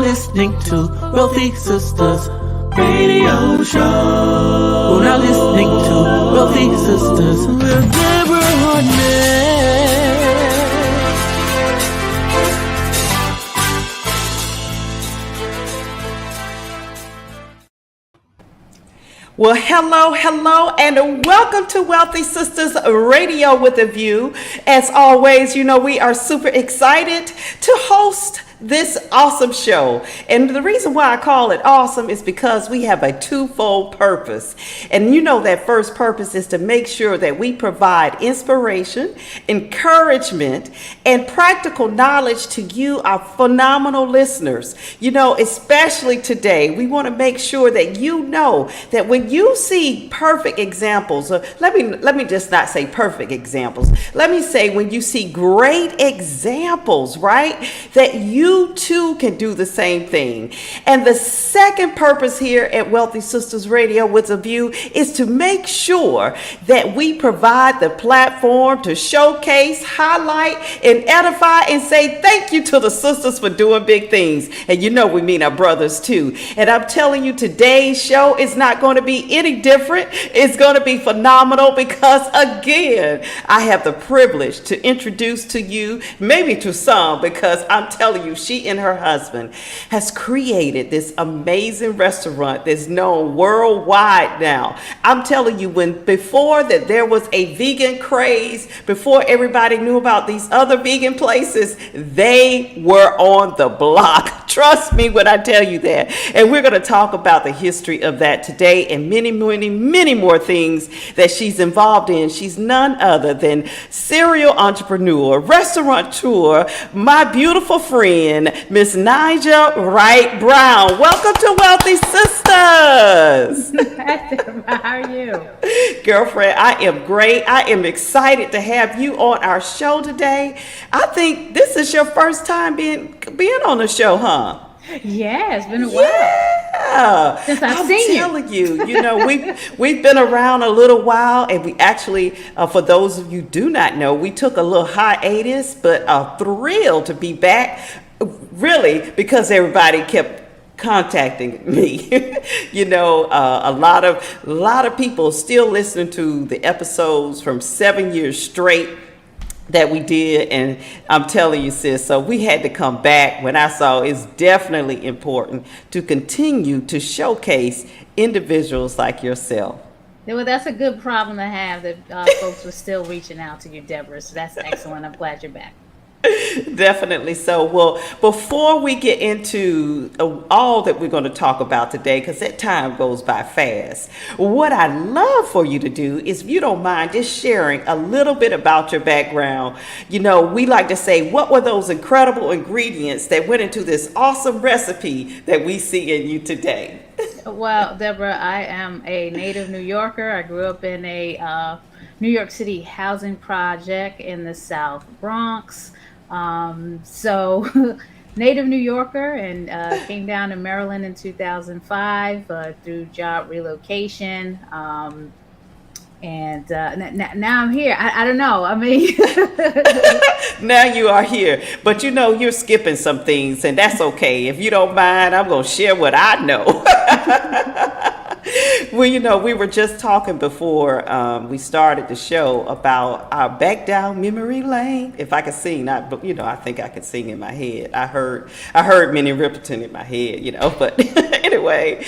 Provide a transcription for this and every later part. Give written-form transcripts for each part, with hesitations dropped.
listening to Wealthy Sistas Radio Show. We're now listening to Wealthy Sistas with Deborah Honoree. Well, hello, and welcome to Wealthy Sistas Radio with a View. As always, you know, we are super excited to host this awesome show. And the reason why I call it awesome is because we have a twofold purpose. And you know that first purpose is to make sure that we provide inspiration, encouragement, and practical knowledge to you, our phenomenal listeners. You know, especially today, we want to make sure that you know that when you see perfect examples, let me just not say perfect examples. Let me say when you see great examples, right? That you too can do the same thing. And the second purpose here at Wealthy Sistas Radio with a View is to make sure that we provide the platform to showcase, highlight, and edify and say thank you to the sisters for doing big things. And you know we mean our brothers too. And I'm telling you, today's show is not going to be any different. It's going to be phenomenal because, again, I have the privilege to introduce to you, maybe to some, because I'm telling you, she and her husband has created this amazing restaurant that's known worldwide now. I'm telling you, before that there was a vegan craze, before everybody knew about these other vegan places, they were on the block. Trust me when I tell you that. And we're going to talk about the history of that today and many more things that she's involved in. She's none other than serial entrepreneur, restaurateur, my beautiful friend, Miss Naijha Wright-Brown. Welcome to Wealthy Sistas. How are you? Girlfriend, I am great. I am excited to have you on our show today. I think this is your first time being on the show, huh? Yeah, it's been a while. Yeah, since I've seen you. I'm telling you, you know, we've been around a little while, and we actually, for those of you who do not know, we took a little hiatus, but thrilled to be back. Really, because everybody kept contacting me. You know, a lot of people still listening to the episodes from 7 years straight that we did, and I'm telling you, sis, so we had to come back when I saw it's definitely important to continue to showcase individuals like yourself. Well, that's a good problem to have, that folks were still reaching out to you, Deborah. So that's excellent. I'm glad you're back. Definitely so. Well, before we get into all that we're going to talk about today, because that time goes by fast, what I'd love for you to do is, if you don't mind, just sharing a little bit about your background. You know, we like to say, what were those incredible ingredients that went into this awesome recipe that we see in you today? Well, Deborah, I am a native New Yorker. I grew up in a New York City housing project in the South Bronx. So native New Yorker, and came down to Maryland in 2005 through job relocation. And now I'm here. I don't know. I mean, now you are here, but you know, you're skipping some things, and that's okay. If you don't mind, I'm going to share what I know. Well, you know, we were just talking before we started the show about our back down memory lane. If I could sing, I think I could sing in my head. I heard Minnie Riperton in my head, you know, but anyway,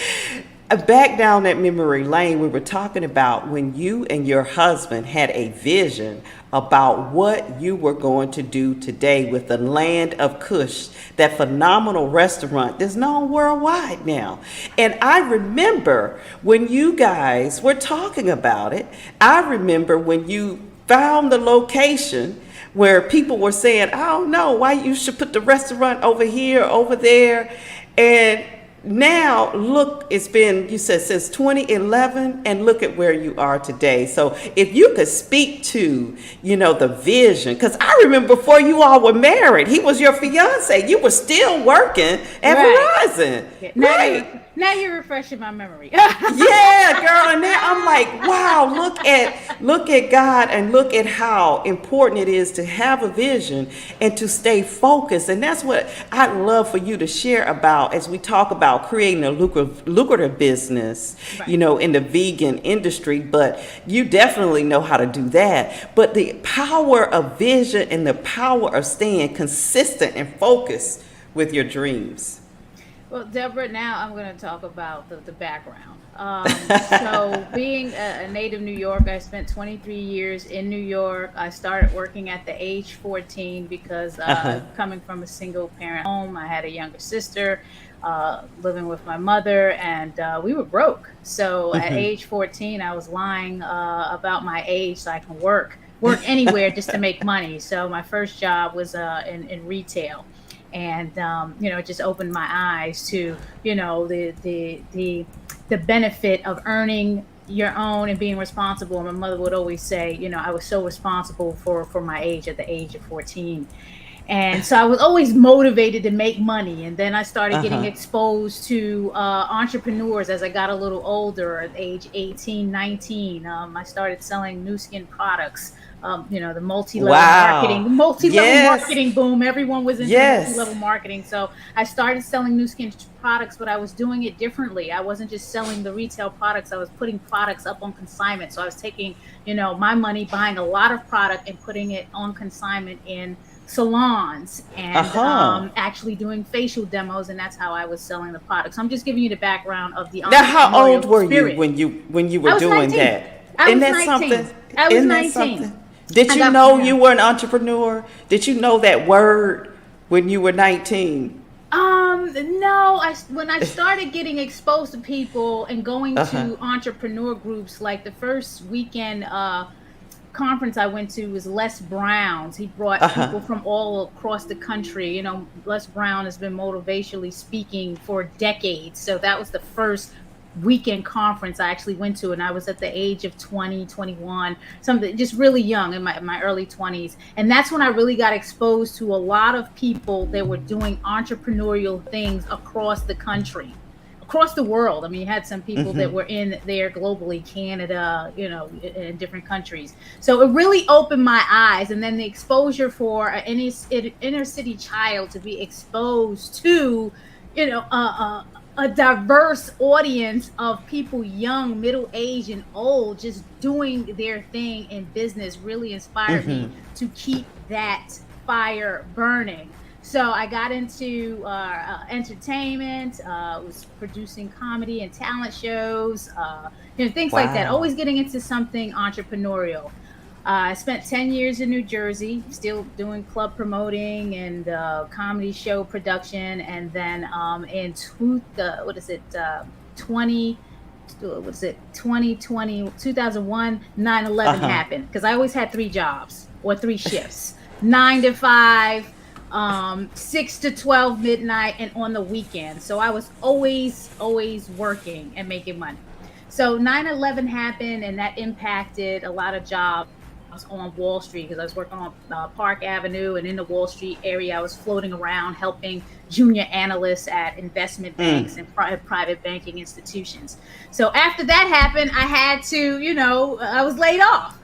back down that memory lane, we were talking about when you and your husband had a vision about what you were going to do today with the Land of Kush, that phenomenal restaurant that's known worldwide now. And I remember when you guys were talking about it, I remember when you found the location where people were saying, I don't know why you should put the restaurant over here, over there. And now look, it's been, you said, since 2011, and look at where you are today. So if you could speak to, you know, the vision, because I remember before you all were married, he was your fiance. You were still working at Verizon. Yeah. Now you're refreshing my memory. Yeah, girl. And now I'm like, wow, look at Look at God and look at how important it is to have a vision and to stay focused. And that's what I'd love for you to share about as we talk about creating a lucrative business, Right. you know, in the vegan industry. But you definitely know how to do that. But the power of vision and the power of staying consistent and focused with your dreams. Well, Deborah, now I'm going to talk about the background. So, being a native New Yorker, I spent 23 years in New York. I started working at the age 14 because coming from a single parent home, I had a younger sister living with my mother, and we were broke. So, at age 14, I was lying about my age so I can work anywhere just to make money. So, my first job was in retail. And it just opened my eyes to the benefit of earning your own and being responsible. And my mother would always say, I was so responsible for my age at the age of 14. And so I was always motivated to make money. And then I started getting exposed to entrepreneurs as I got a little older, at age 18, 19. I started selling new skin products. The multi-level marketing boom. Everyone was into multi-level marketing. So I started selling new skin products, but I was doing it differently. I wasn't just selling the retail products. I was putting products up on consignment. So I was taking, my money, buying a lot of product and putting it on consignment in salons and actually doing facial demos, and that's how I was selling the products. So I'm just giving you the background of the entrepreneurial Now, how old were spirit. you when you were doing 19. that? I was Isn't that 19. something? I was Isn't that 19. something? Did you know you were an entrepreneur? Did you know that word when you were 19? No, when I started getting exposed to people and going to entrepreneur groups, like the first weekend conference I went to was Les Brown's. He brought people from all across the country. Les Brown has been motivationally speaking for decades. So that was the first weekend conference I actually went to, and I was at the age of 20, 21, something just really young, in my early 20s. And that's when I really got exposed to a lot of people that were doing entrepreneurial things across the country, across the world. I mean, you had some people that were in there globally, Canada, in different countries. So it really opened my eyes. And then the exposure for an inner city child to be exposed to, a diverse audience of people, young, middle-aged, and old, just doing their thing in business really inspired me to keep that fire burning. So I got into entertainment, was producing comedy and talent shows, things like that, always getting into something entrepreneurial. I spent 10 years in New Jersey, still doing club promoting and comedy show production. And then in 2020, 2001, 9/11 happened. Because I always had 3 jobs or 3 shifts, 9 to 5, 6 to 12 midnight, and on the weekend. So I was always working and making money. So 9/11 happened, and that impacted a lot of jobs on Wall Street, because I was working on Park Avenue, and in the Wall Street area, I was floating around helping junior analysts at investment banks and private banking institutions. So after that happened, I had to, I was laid off.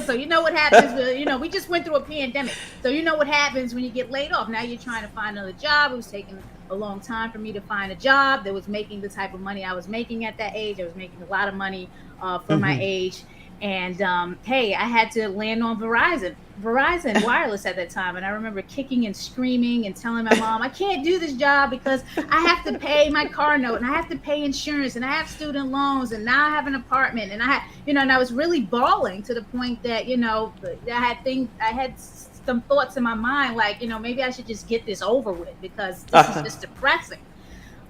So you know what happens, we just went through a pandemic. So you know what happens when you get laid off. Now you're trying to find another job. It was taking a long time for me to find a job that was making the type of money I was making at that age. I was making a lot of money for my age. And hey, I had to land on Verizon Wireless at that time. And I remember kicking and screaming and telling my mom, I can't do this job because I have to pay my car note, and I have to pay insurance, and I have student loans, and now I have an apartment, and I had, and I was really bawling to the point that, I had some thoughts in my mind, like, maybe I should just get this over with, because this is just depressing.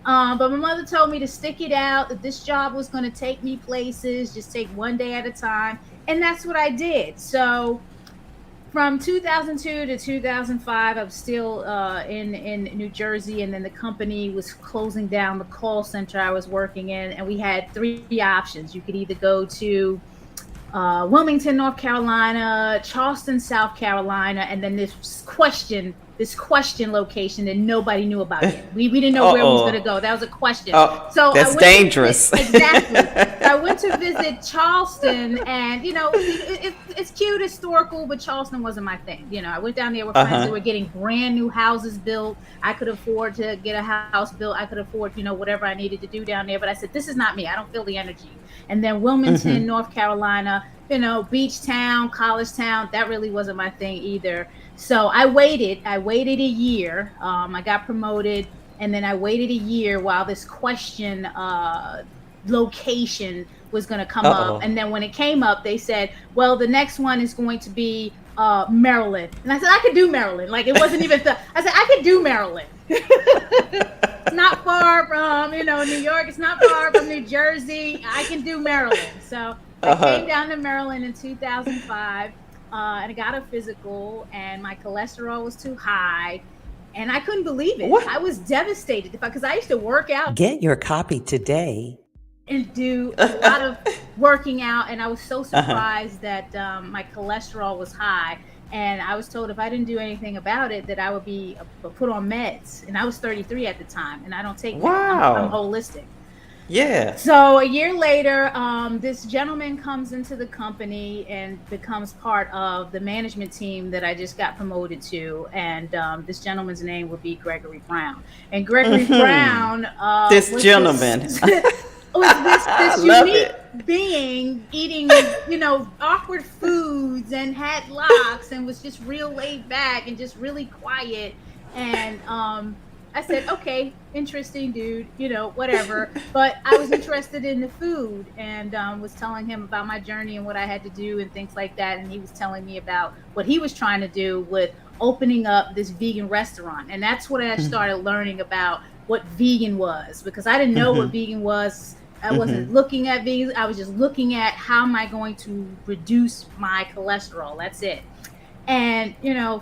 But my mother told me to stick it out, that this job was going to take me places, just take one day at a time. And that's what I did. So from 2002 to 2005, I was still in New Jersey. And then the company was closing down the call center I was working in. And we had 3 options. You could either go to Wilmington, North Carolina, Charleston, South Carolina. And then this this question location that nobody knew about yet. We didn't know where we was going to go. That was a question. So that's dangerous. Exactly. I went to visit Charleston, and it's cute, historical, but Charleston wasn't my thing. I went down there with friends who were getting brand new houses built. I could afford to get a house built. I could afford, whatever I needed to do down there. But I said, this is not me. I don't feel the energy. And then Wilmington, North Carolina, beach town, college town, that really wasn't my thing either. So I waited a year. I got promoted, and then I waited a year while this question location was going to come up. And then when it came up, they said, well, the next one is going to be Maryland. And I said, I could do Maryland. Like, it wasn't even I said, I could do Maryland. It's not far from, New York. It's not far from New Jersey. I can do Maryland. So I came down to Maryland in 2005, and I got a physical, and my cholesterol was too high, and I couldn't believe it. What? I was devastated because I used to work out. Get your copy today. And do a lot of working out, and I was so surprised that my cholesterol was high. And I was told if I didn't do anything about it, that I would be put on meds. And I was 33 at the time, and I don't take wow. I'm holistic. Yeah. So a year later, this gentleman comes into the company and becomes part of the management team that I just got promoted to. And this gentleman's name would be Gregory Brown. And Gregory Brown, this gentleman. was this unique being eating, awkward foods and had locks and was just real laid back and just really quiet. And I said, okay, interesting dude, whatever. But I was interested in the food and was telling him about my journey and what I had to do and things like that. And he was telling me about what he was trying to do with opening up this vegan restaurant. And that's when I started learning about what vegan was, because I didn't know what vegan was. I wasn't looking at vegans. I was just looking at how am I going to reduce my cholesterol. That's it. And,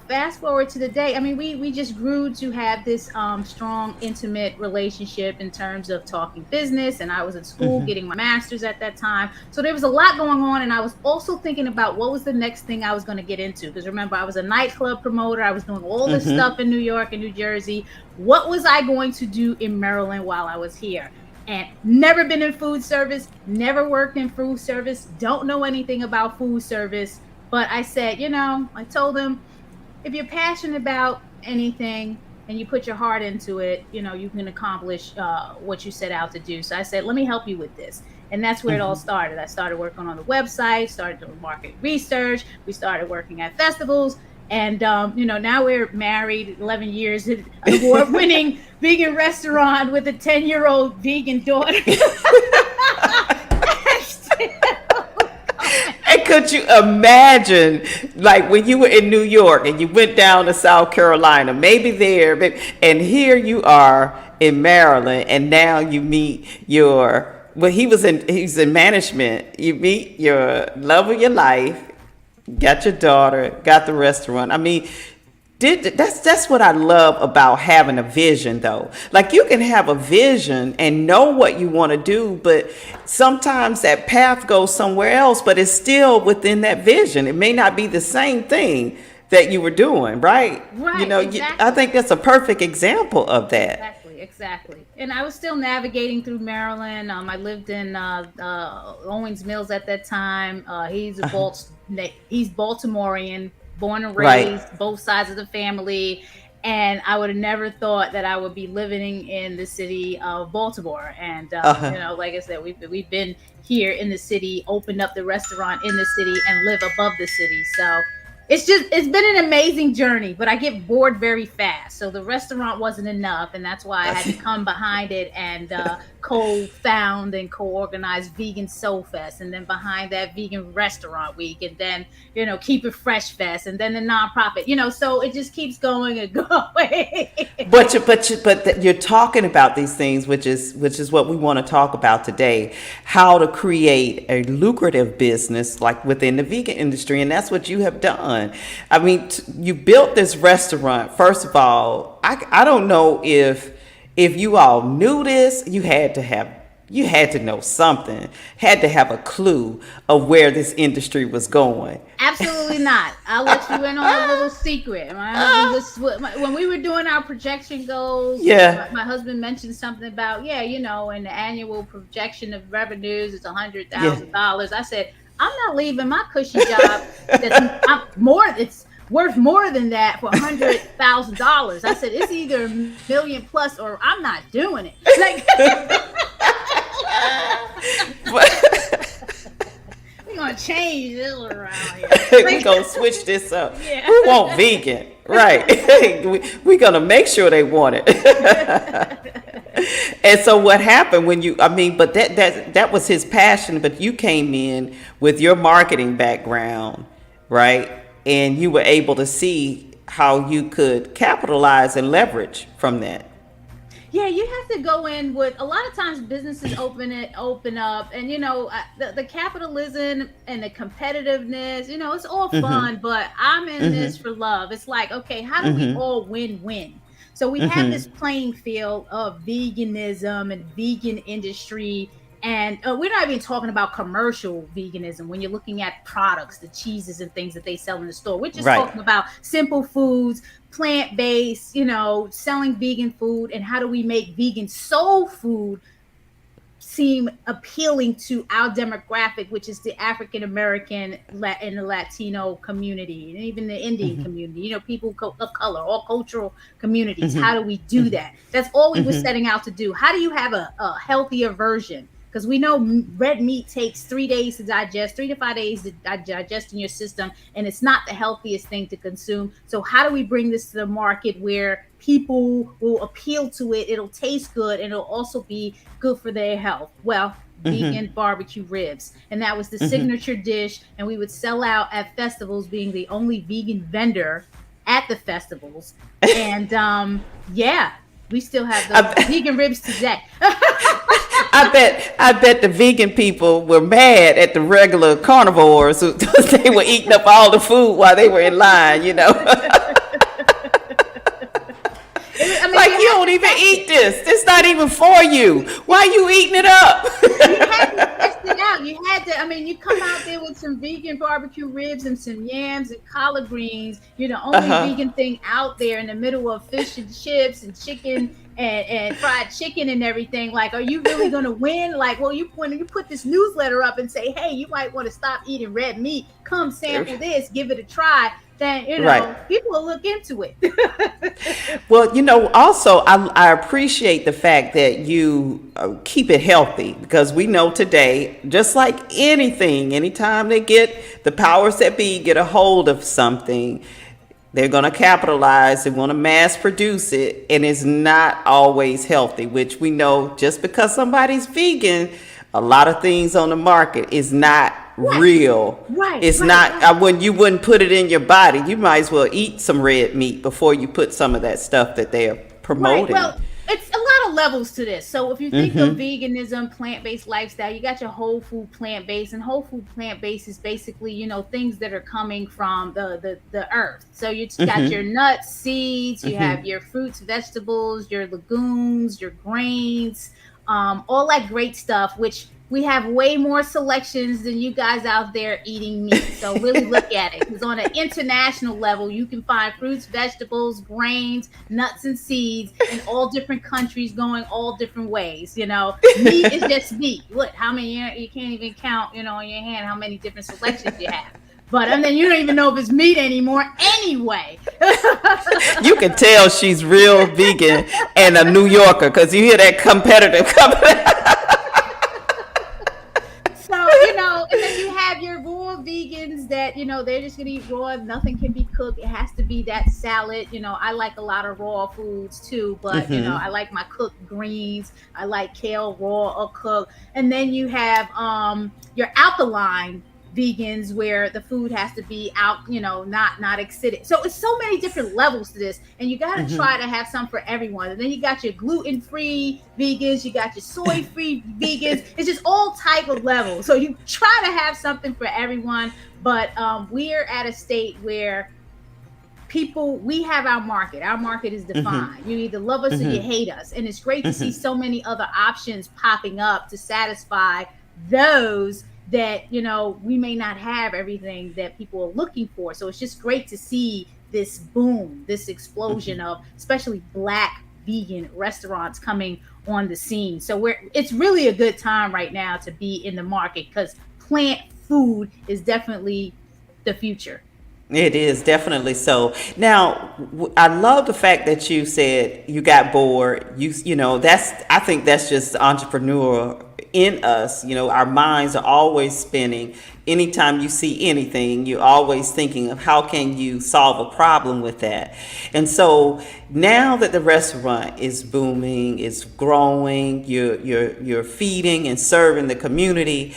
fast forward to the day, I mean, we just grew to have this strong, intimate relationship in terms of talking business. And I was in school getting my master's at that time. So there was a lot going on. And I was also thinking about what was the next thing I was going to get into. Because remember, I was a nightclub promoter. I was doing all this stuff in New York and New Jersey. What was I going to do in Maryland while I was here? And never been in food service, never worked in food service, don't know anything about food service. But I said, I told him, if you're passionate about anything and you put your heart into it, you can accomplish what you set out to do. So I said, let me help you with this. And that's where it all started. I started working on the website, started doing market research. We started working at festivals. And, now we're married 11 years, an award-winning vegan restaurant with a 10-year-old vegan daughter. And could you imagine, like, when you were in New York and you went down to South Carolina, maybe there, and here you are in Maryland, and now you meet he's in management. You meet your love of your life, got your daughter, got the restaurant. I mean, that's what I love about having a vision, though. Like, you can have a vision and know what you want to do, but sometimes that path goes somewhere else, but it's still within that vision. It may not be the same thing that you were doing, right? Right, exactly. I think that's a perfect example of that. Exactly. And I was still navigating through Maryland. I lived in Owings Mills at that time. He's Baltimorean, born and raised, both sides of the family. And I would have never thought that I would be living in the city of Baltimore. And, like I said, we've been here in the city, opened up the restaurant in the city and live above the city. So it's been an amazing journey, but I get bored very fast. So the restaurant wasn't enough. And that's why I had to come behind it and co-found and co-organize Vegan Soulfest. And then behind that, Vegan Restaurant Week. And then, Keep It Fresh Fest. And then the nonprofit, so it just keeps going and going. But you're talking about these things, which is what we want to talk about today, how to create a lucrative business like within the vegan industry. And that's what you have done. I mean, you built this restaurant. First of all, I don't know if you all knew this. You had to have you had to know something, had to have a clue of where this industry was going. Absolutely not. I'll let you in on a little secret. My husband when we were doing our projection goals, Yeah. my husband mentioned something about, and the annual projection of revenues is Yeah. $100,000. I said, I'm not leaving my cushy job. It's worth more than that for $100,000. I said, it's either a million plus or I'm not doing it. Like, we're gonna change this around here. We're going to switch this up. Yeah. Who want vegan? Right. We're going to make sure they want it. And so what happened when but that was his passion, but you came in with your marketing background, right? And you were able to see how you could capitalize and leverage from that. Yeah, you have to go in with, a lot of times businesses open up, and the capitalism and the competitiveness, it's all fun, but I'm in this for love. It's like, okay, how do we all win-win? So we have this playing field of veganism and vegan industry. And we're not even talking about commercial veganism when you're looking at products, the cheeses and things that they sell in the store. We're just talking about simple foods, plant-based, selling vegan food, and how do we make vegan soul food seem appealing to our demographic, which is the African American and the Latino community, and even the Indian community, people of color, all cultural communities. How do we do that? That's all we were setting out to do. How do you have a healthier version? Because we know red meat takes 3 days to digest, 3 to 5 days to digest in your system, and it's not the healthiest thing to consume. So how do we bring this to the market where people will appeal to it? It'll taste good, and it'll also be good for their health. Well, vegan barbecue ribs. And that was the signature dish, and we would sell out at festivals, being the only vegan vendor at the festivals. And we still have those vegan ribs today. I bet the vegan people were mad at the regular carnivores who they were eating up all the food while they were in line, Like, you don't even eat this. This not even for you. Why are you eating it up? You had to test it out. You had to, you come out there with some vegan barbecue ribs and some yams and collard greens. You're the only vegan thing out there in the middle of fish and chips and chicken and fried chicken and everything. Like, are you really going to win? Like, well, when you put this newsletter up and say, hey, you might want to stop eating red meat, come sample this, give it a try, then, people will look into it. Well, also, I appreciate the fact that you keep it healthy, because we know today, just like anything, anytime the powers that be get a hold of something, they're going to capitalize. They want to mass produce it, and it's not always healthy, which we know just because somebody's vegan, a lot of things on the market is not real. It's not. When you wouldn't put it in your body, you might as well eat some red meat before you put some of that stuff that they're promoting. Well, it's a lot of levels to this. So if you think of veganism, plant-based lifestyle, you got your whole food plant-based, and whole food plant-based is basically, things that are coming from the earth. So you got your nuts, seeds, you have your fruits, vegetables, your legumes, your grains, all that great stuff, which we have way more selections than you guys out there eating meat. So really look at it, because on an international level, you can find fruits, vegetables, grains, nuts, and seeds in all different countries, going all different ways. Meat is just meat. What? How many? You can't even count, on your hand how many different selections you have. But then you don't even know if it's meat anymore anyway. You can tell she's real vegan and a New Yorker, because you hear that competitive coming. And then you have your raw vegans that, they're just going to eat raw. Nothing can be cooked. It has to be that salad. I like a lot of raw foods too, but, I like my cooked greens. I like kale raw or cooked. And then you have your alkaline vegans, where the food has to be out, not acidic. So it's so many different levels to this, and you got to try to have some for everyone. And then you got your gluten-free vegans, you got your soy-free vegans. It's just all type of levels. So you try to have something for everyone, but we're at a state where people, we have our market. Our market is defined. You either love us or you hate us. And it's great to see so many other options popping up to satisfy those that, we may not have everything that people are looking for. So it's just great to see this boom, this explosion of especially Black vegan restaurants coming on the scene. So it's really a good time right now to be in the market, because plant food is definitely the future. It is definitely so. Now, I love the fact that you said you got bored. I think that's just entrepreneurial in us. Our minds are always spinning. Anytime you see anything, you're always thinking of how can you solve a problem with that. And so now that the restaurant is booming, it's growing, you're feeding and serving the community.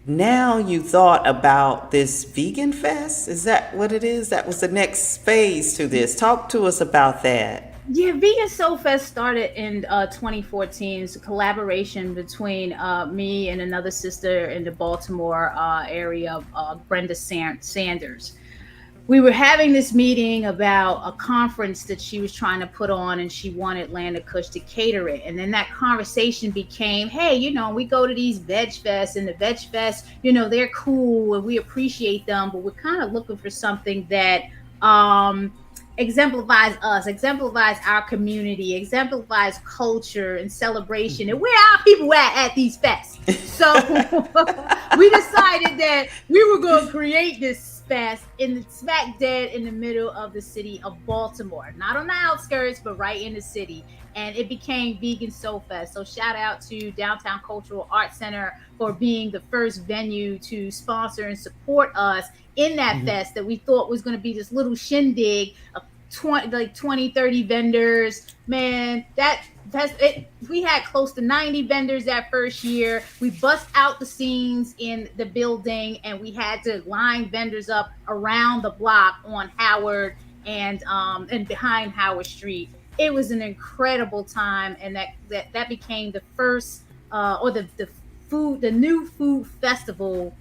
Now you thought about this vegan fest? Is that what it is? That was the next phase to this. Talk to us about that. Yeah, Vegan Soulfest started in 2014. It's a collaboration between me and another sister in the Baltimore area, Brenda Sanders. We were having this meeting about a conference that she was trying to put on, and she wanted Land of Kush to cater it. And then that conversation became, hey, we go to these veg fests, and the veg fests, they're cool and we appreciate them, but we're kind of looking for something that exemplifies us, exemplifies our community, exemplifies culture and celebration, and where our people at these fests. So we decided that we were going to create this fest smack dead in the middle of the city of Baltimore, not on the outskirts, but right in the city. And it became Vegan Soul Fest. So shout out to Downtown Cultural Arts Center for being the first venue to sponsor and support us in that fest that we thought was going to be this little shindig of 20, 30 vendors. Man, we had close to 90 vendors that first year. We bust out the scenes in the building, and we had to line vendors up around the block on Howard and behind Howard Street. It was an incredible time, and that became the first the new food festival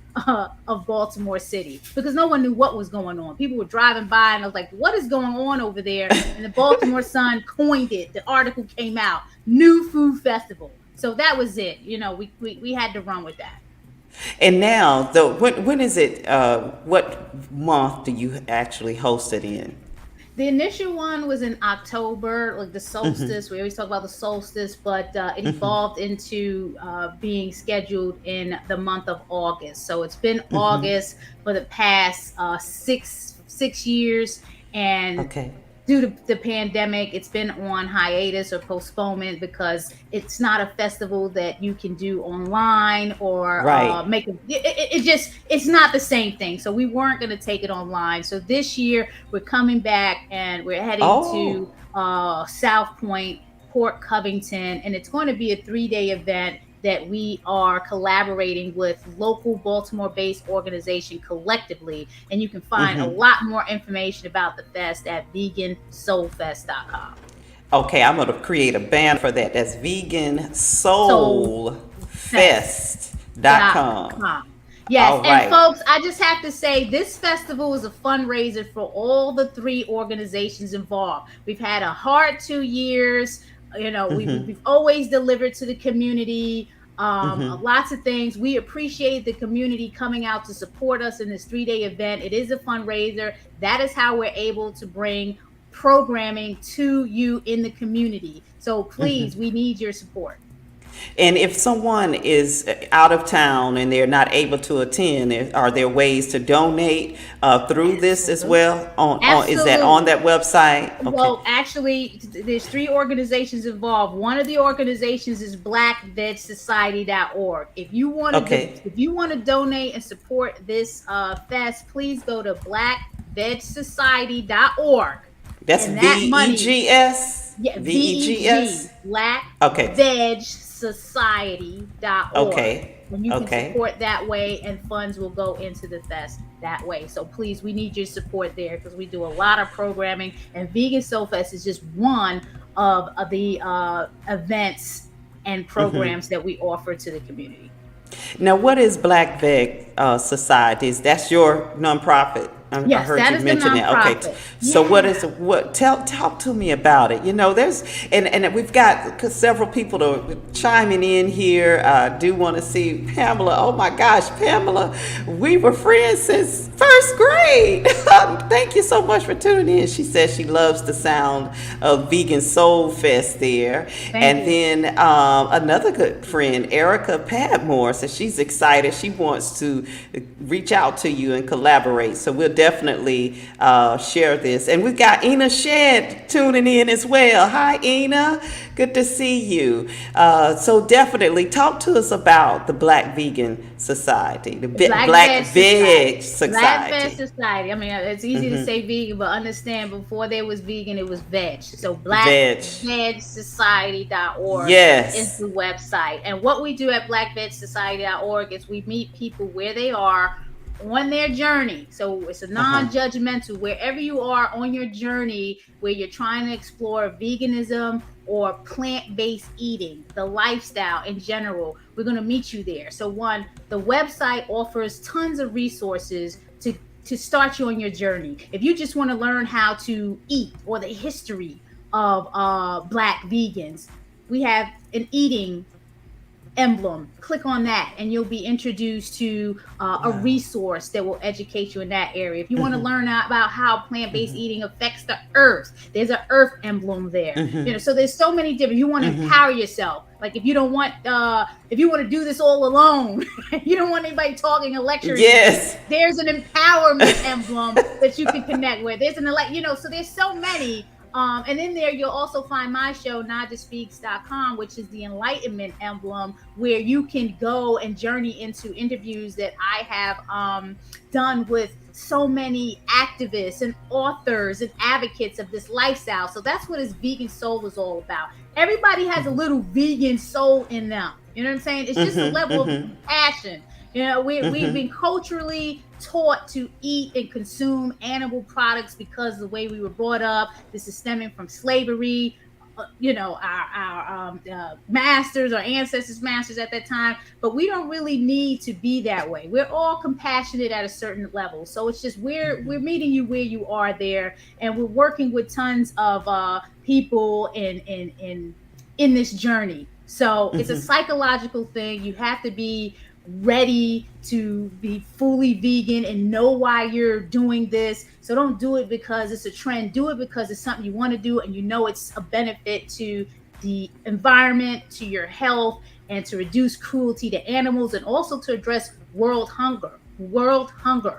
of Baltimore City, because no one knew what was going on. People were driving by and I was like, what is going on over there? And the Baltimore Sun coined it. The article came out, New Food Festival. So that was it. We had to run with that. And now, when is it, what month do you actually host it in? The initial one was in October, like the solstice. We always talk about the solstice, but it evolved into being scheduled in the month of August. So it's been August for the past 6 years, and okay. Due to the pandemic, it's been on hiatus or postponement because it's not a festival that you can do online or right. It's not the same thing. So we weren't going to take it online. So this year we're coming back and we're heading to South Point, Port Covington, and it's going to be a 3-day event that we are collaborating with local Baltimore-based organization Collectively. And you can find a lot more information about the fest at VeganSoulFest.com. Okay, I'm going to create a banner for that. That's VeganSoulFest.com. Yes, and folks, I just have to say this festival is a fundraiser for all the 3 organizations involved. We've had a hard 2 years. We've always delivered to the community, lots of things. We appreciate the community coming out to support us in this 3-day event. It is a fundraiser. That is how we're able to bring programming to you in the community. So please, we need your support. And if someone is out of town and they're not able to attend, are there ways to donate through this as well? Is that on that website? Okay. Well, actually, there's 3 organizations involved. One of the organizations is Black Veg Society.org. If you want to donate and support this fest, please go to BlackVegSociety.org. That's VEGS. Yeah, VEGS. Black Veg Society.org. Okay. And you can support that way, and funds will go into the fest that way. So please, we need your support there because we do a lot of programming, and Vegan Soul Fest is just one of the events and programs that we offer to the community. Now, what is Black Veg Society? That's your nonprofit I Yes, heard that you is the mention that. Okay. nonprofit. So what Yeah. is talk to me about it. There's and we've got several people to chiming in here. I do want to see Pamela. Oh my gosh, Pamela, we were friends since first grade. Thank you so much for tuning in. She says she loves the sound of Vegan Soul Fest there. Thank you. Then another good friend, Erica Padmore, says she's excited. She wants to reach out to you and collaborate. So we'll definitely share this. And we've got Ina Shed tuning in as well. Hi, Ina. Good to see you. So definitely talk to us about the Black Vegan Society, the Black Veg Society. Black Veg Society. I mean, it's easy to say vegan, but understand before there was vegan, it was veg. So blackvegsociety.org Yes. is the website. And what we do at blackvegsociety.org is we meet people where they are on their journey. So it's a non-judgmental, wherever you are on your journey, where you're trying to explore veganism or plant-based eating, the lifestyle in general, we're going to meet you there. So one, the website offers tons of resources to start you on your journey. If you just want to learn how to eat or the history of Black vegans, we have an eating emblem. Click on that and you'll be introduced to a resource that will educate you in that area. If you want to learn about how plant-based eating affects the earth, there's an earth emblem there. So there's so many different. You want to empower yourself. Like if you don't want if you want to do this all alone, you don't want anybody talking and lecturing. Yes. There's an empowerment emblem that you can connect with. There's so there's so many. And in there, you'll also find my show, NaijhaSpeaks.com, which is the enlightenment emblem, where you can go and journey into interviews that I have done with so many activists and authors and advocates of this lifestyle. So that's what this vegan soul is all about. Everybody has a little vegan soul in them. You know what I'm saying? It's just a level of passion. We've been culturally taught to eat and consume animal products because of the way we were brought up. This is stemming from slavery. Our masters, our ancestors' masters at that time. But we don't really need to be that way. We're all compassionate at a certain level. So it's just we're meeting you where you are there, and we're working with tons of people in this journey. So it's a psychological thing. You have to be ready to be fully vegan and know why you're doing this. So don't do it because it's a trend. Do it because it's something you want to do and it's a benefit to the environment, to your health, and to reduce cruelty to animals, and also to address world hunger,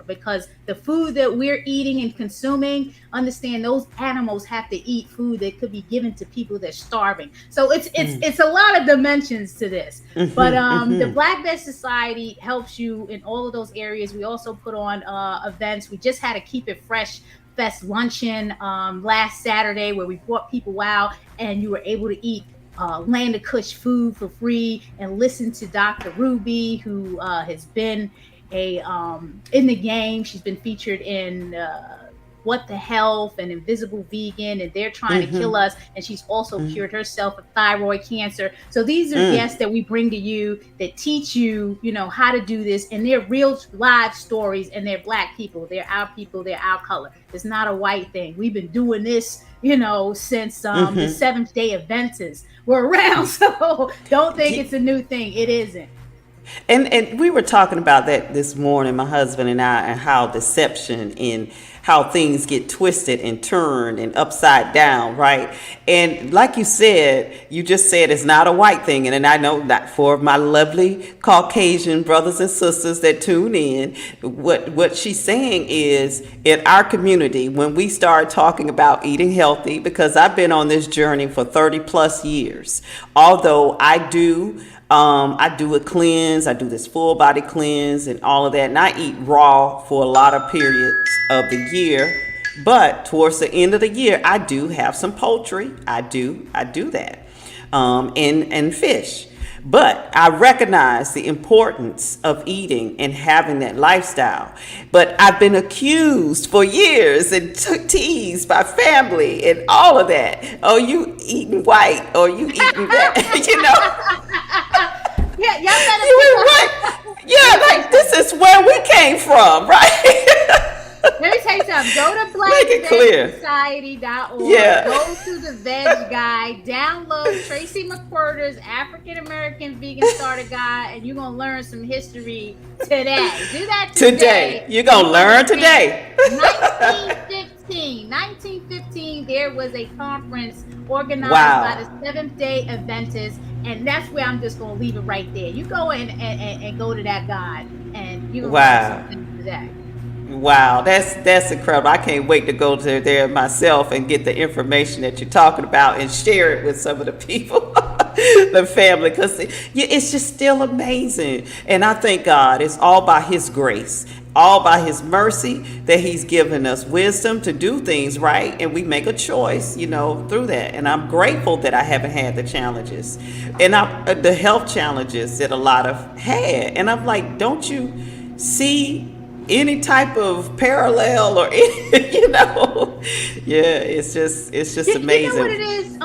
because the food that we're eating and consuming, understand those animals have to eat food that could be given to people that's starving. So it's a lot of dimensions to this. But the Black Veg Society helps you in all of those areas. We also put on events. We just had a Keep It Fresh Fest luncheon last Saturday, where we brought people out and you were able to eat Land of Kush food for free and listen to Dr. Ruby, who has been in the game. She's been featured in What the Health and Invisible Vegan, and they're trying to kill us. And she's also cured herself of thyroid cancer. So these are guests that we bring to you that teach you, how to do this. And they're real live stories, and they're Black people. They're our people. They're our color. It's not a white thing. We've been doing this, since the Seventh Day Adventists were around. So don't think it's a new thing. It isn't. And we were talking about that this morning, my husband and I, and how deception and how things get twisted and turned and upside down, right? And like you just said it's not a white thing. And I know that for my lovely Caucasian brothers and sisters that tune in, what she's saying is, in our community, when we start talking about eating healthy, because I've been on this journey for 30 plus years, although I do a cleanse, I do this full body cleanse and all of that, and I eat raw for a lot of periods of the year. But towards the end of the year, I do have some poultry. I do that, and fish. But I recognize the importance of eating and having that lifestyle. But I've been accused for years and teased by family and all of that. Oh, you eating white, or you eating that, Yeah, y'all better. You eat white. Yeah, like this is where we came from, right? Let me tell Go to Make it clear. blackvegsociety.org. Yeah. Go to the Veg Guide. Download Tracy McWhirter's African American Vegan Starter Guide, and you're gonna learn some history today. Do that today. You're gonna learn today. 1915, there was a conference organized Wow. by the Seventh-day Adventists, and that's where I'm just gonna leave it right there. You go in and go to that guide, and you're gonna learn something today. Wow, that's incredible. I can't wait to go to there myself and get the information that you're talking about and share it with some of the people, the family, because it's just still amazing. And I thank God it's all by His grace, all by His mercy that He's given us wisdom to do things right, and we make a choice, through that. And I'm grateful that I haven't had the challenges and the health challenges that a lot of had. And I'm like, don't you see any type of parallel or it's just amazing. You know what it is?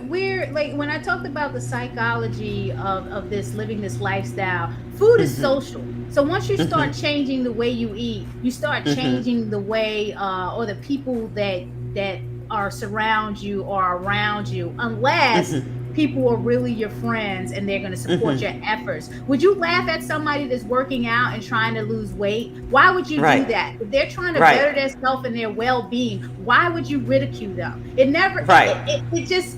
We're like, when I talked about the psychology of this, living this lifestyle, food is social. So once you start changing the way you eat, you start changing the way or the people that are surround you or around you, unless people are really your friends and they're going to support your efforts. Would you laugh at somebody that's working out and trying to lose weight? Why would you do that? If they're trying to better themselves and their well-being, why would you ridicule them? It never, it just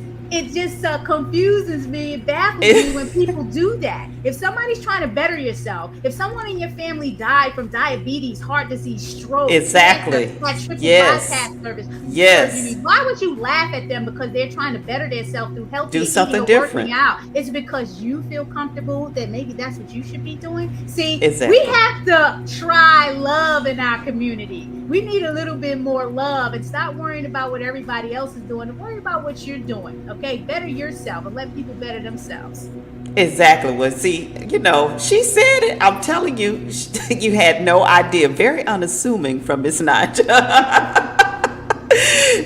confuses me, it baffles me when people do that. If somebody's trying to better yourself, if someone in your family died from diabetes, heart disease, stroke, exactly, triple bypass service, yes, why would you laugh at them because they're trying to better themselves through healthy do something eating or different? Working out. It's because you feel comfortable that maybe that's what you should be doing. See, exactly. We have to try love in our community. We need a little bit more love and stop worrying about what everybody else is doing and worry about what you're doing. Okay, better yourself and let people better themselves. Exactly. Well, see, she said it. I'm telling you, you had no idea. Very unassuming from Miss Naijha.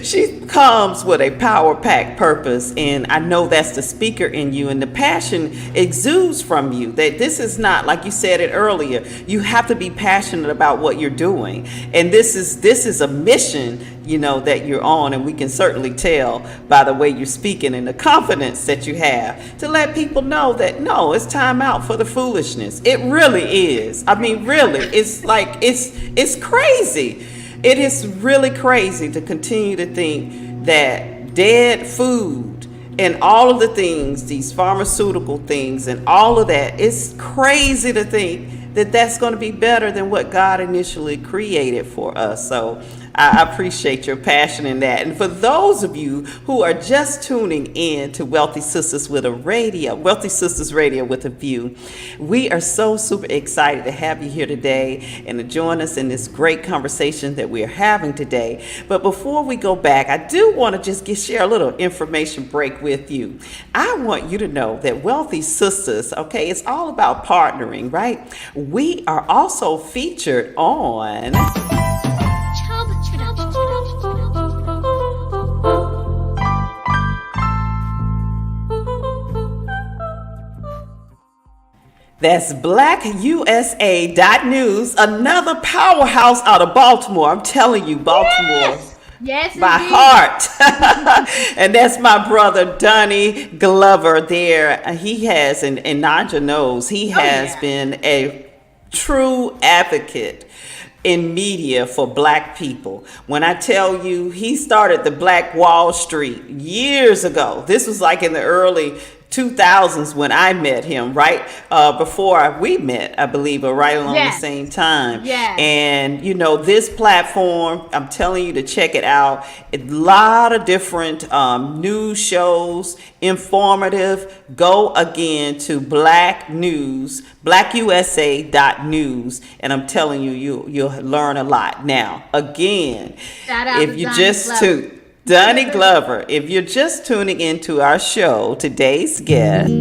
She comes with a power-packed purpose, and I know that's the speaker in you, and the passion exudes from you. That this is not, like you said it earlier, you have to be passionate about what you're doing, and this is a mission, that you're on, and we can certainly tell by the way you're speaking and the confidence that you have to let people know that no, it's time out for the foolishness. It really is. I mean, really, it's like it's crazy. It is really crazy to continue to think that dead food and all of the things, these pharmaceutical things and all of that, it's crazy to think that that's going to be better than what God initially created for us. So I appreciate your passion in that. And for those of you who are just tuning in to Wealthy Sisters with a Radio, Wealthy Sisters Radio with a View, we are so super excited to have you here today and to join us in this great conversation that we are having today. But before we go back, I do want to just share a little information break with you. I want you to know that Wealthy Sisters, okay, it's all about partnering, right? We are also featured on That's BlackUSA.News, another powerhouse out of Baltimore. I'm telling you, Baltimore. Yes, my heart. And that's my brother, Donnie Glover there. He has, and Naijha knows, he has been a true advocate in media for Black people. When I tell you, he started the Black Wall Street years ago. This was like in the early 2000s when I met him, right before we met, I believe, or right along the same time. Yeah. And this platform, I'm telling you to check it out. A lot of different news shows, informative. Go again to Black News, BlackUSA.News, and I'm telling you, you'll learn a lot. Now, again, if you just Donnie Glover, if you're just tuning into our show, today's guest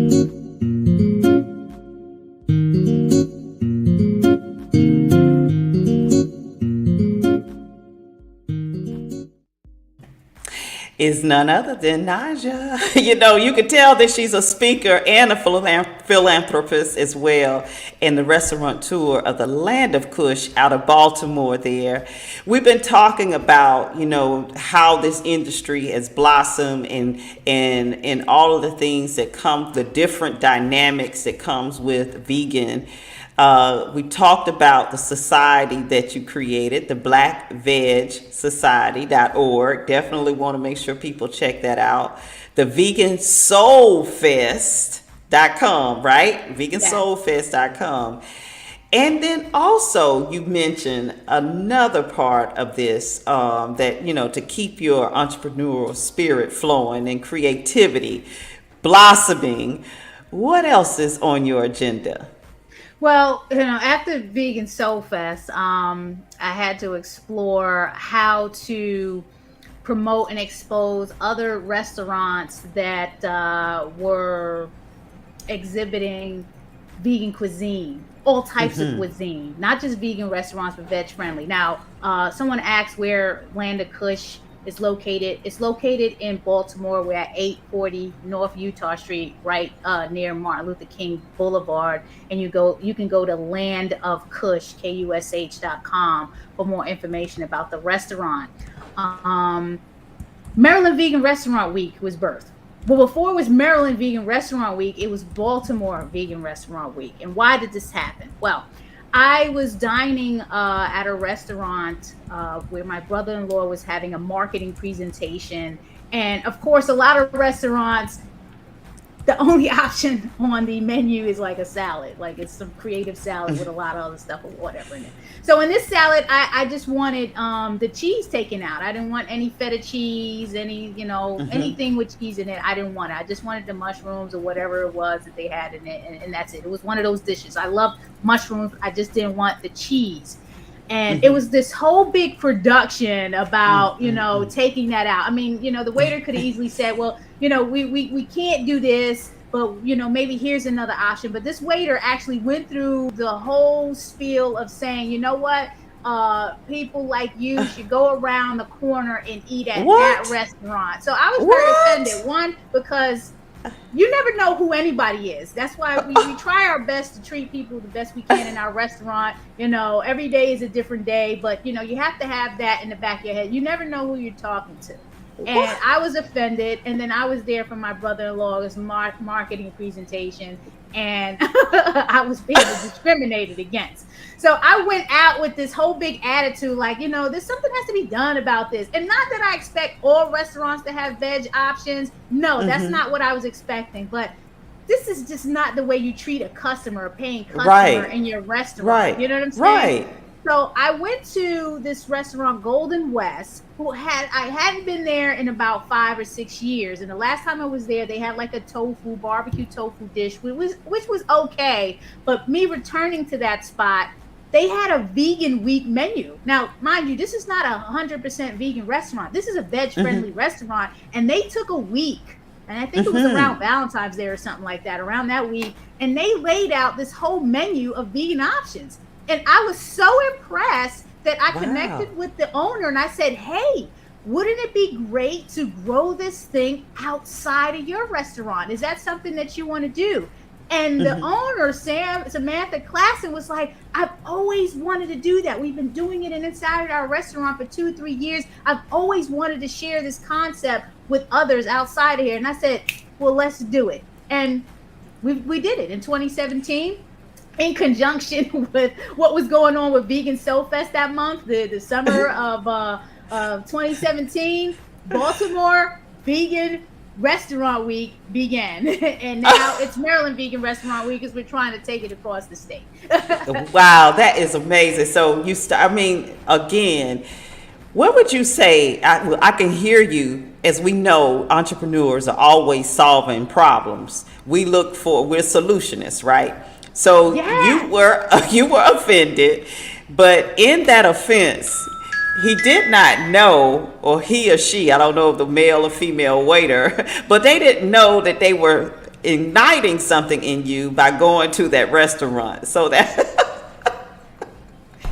is none other than Naijha. You know, you can tell that she's a speaker and a philanthropist as well, and the restaurateur of the Land of Kush out of Baltimore there. We've been talking about, you know, how this industry has blossomed and all of the things that come, the different dynamics that comes with vegan. We talked about the society that you created, the Black Veg Society.org. Definitely want to make sure people check that out. The VeganSoulFest.com, right? VeganSoulFest.com. And then also you mentioned another part of this, that, you know, to keep your entrepreneurial spirit flowing and creativity blossoming. What else is on your agenda? Well, you know, after Vegan Soul Fest, I had to explore how to promote and expose other restaurants that were exhibiting vegan cuisine, all types of cuisine, not just vegan restaurants, but veg friendly. Now, someone asked where Land of Kush is located. It's located in Baltimore. We're at 840 North Utah Street, right near Martin Luther King Boulevard. And you can go to Land of Kush, KUSH.com for more information about the restaurant. Maryland Vegan Restaurant Week was birthed. But before it was Maryland Vegan Restaurant Week, it was Baltimore Vegan Restaurant Week. And why did this happen? Well, I was dining at a restaurant where my brother-in-law was having a marketing presentation. And of course, a lot of restaurants, the only option on the menu is like a salad, like it's some creative salad with a lot of other stuff or whatever in it. So in this salad, I just wanted the cheese taken out. I didn't want any feta cheese, anything with cheese in it. I didn't want it. I just wanted the mushrooms or whatever it was that they had in it, and that's it. It was one of those dishes. I love mushrooms. I just didn't want the cheese. And it was this whole big production about, taking that out. I mean, the waiter could have easily said, well, we can't do this, but, maybe here's another option. But this waiter actually went through the whole spiel of saying, you know what, people like you should go around the corner and eat at that restaurant. So I was very offended. One, because you never know who anybody is. That's why we try our best to treat people the best we can in our restaurant. Every day is a different day, but you have to have that in the back of your head. You never know who you're talking to. And I was offended. And then I was there for my brother-in-law's marketing presentation, and I was being discriminated against. So I went out with this whole big attitude, like, there's something has to be done about this. And not that I expect all restaurants to have veg options. No, that's not what I was expecting. But this is just not the way you treat a customer, a paying customer in your restaurant. Right. You know what I'm saying? Right. So I went to this restaurant, Golden West, I hadn't been there in about 5 or 6 years. And the last time I was there, they had like a barbecue tofu dish, which was okay. But me returning to that spot, they had a vegan week menu. Now, mind you, this is not a 100% vegan restaurant. This is a veg-friendly restaurant. And they took a week, and I think it was around Valentine's Day or something like that, around that week. And they laid out this whole menu of vegan options. And I was so impressed that I connected with the owner, and I said, hey, wouldn't it be great to grow this thing outside of your restaurant? Is that something that you want to do? And the owner, Samantha Klassen, was like, I've always wanted to do that. We've been doing it inside our restaurant for 2 or 3 years. I've always wanted to share this concept with others outside of here. And I said, well, let's do it. And we did it in 2017. In conjunction with what was going on with Vegan Soul Fest that month, the summer of 2017, Baltimore Vegan Restaurant Week began. And now it's Maryland Vegan Restaurant Week, because we're trying to take it across the state. Wow, that is amazing. So again, what would you say? I can hear you. As we know, entrepreneurs are always solving problems. We're solutionists, right? So you were offended, but in that offense, he did not know, or he or she, I don't know if the male or female waiter, but they didn't know that they were igniting something in you by going to that restaurant. So that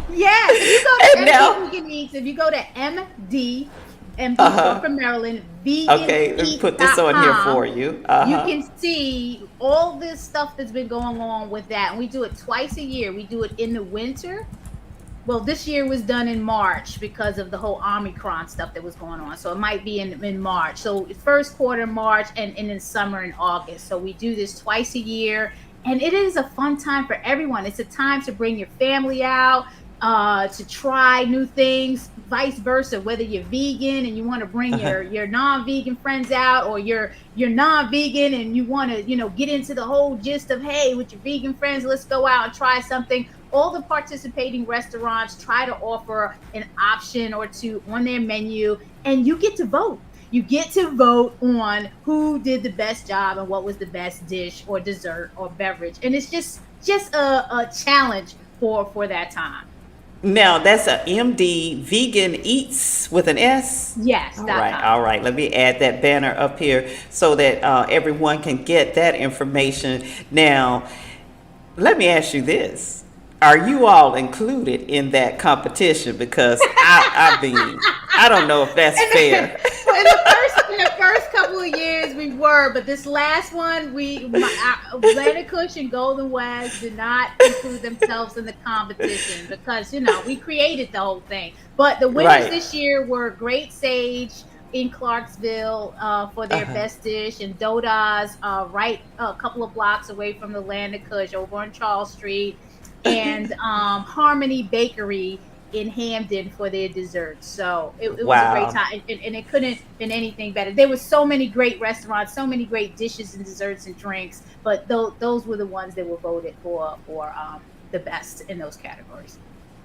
if you go to MD Vegan Eats, if you go to MD short for Maryland, Okay, let me put this on here for veganeats.com. you. You can see all this stuff that's been going on with that. And we do it twice a year. We do it in the winter. Well, this year was done in March because of the whole Omicron stuff that was going on. So it might be in March. So first quarter March and in summer in August. So we do this twice a year. And it is a fun time for everyone. It's a time to bring your family out, to try new things, vice versa. Whether you're vegan and you want to bring your non-vegan friends out, or you're non-vegan and you want to, get into the whole gist of, hey, with your vegan friends, let's go out and try something. All the participating restaurants try to offer an option or two on their menu, and you get to vote. You get to vote on who did the best job and what was the best dish or dessert or beverage. And it's just a challenge for that time. Now that's a MD Vegan Eats with an S. Yes. All right. Let me add that banner up here so that everyone can get that information. Now, let me ask you this. Are you all included in that competition? Because I don't know if that's fair. In the first couple of years we were, but this last one, Land of Kush and Golden West did not include themselves in the competition because, we created the whole thing. But the winners this year were Great Sage in Clarksville for their best dish, and Doda's right a couple of blocks away from the Land of Kush over on Charles Street, and Honoree Bakery in Hamden for their desserts. So it was a great time, and it couldn't have been anything better. There were so many great restaurants, so many great dishes and desserts and drinks, but those were the ones that were voted for the best in those categories.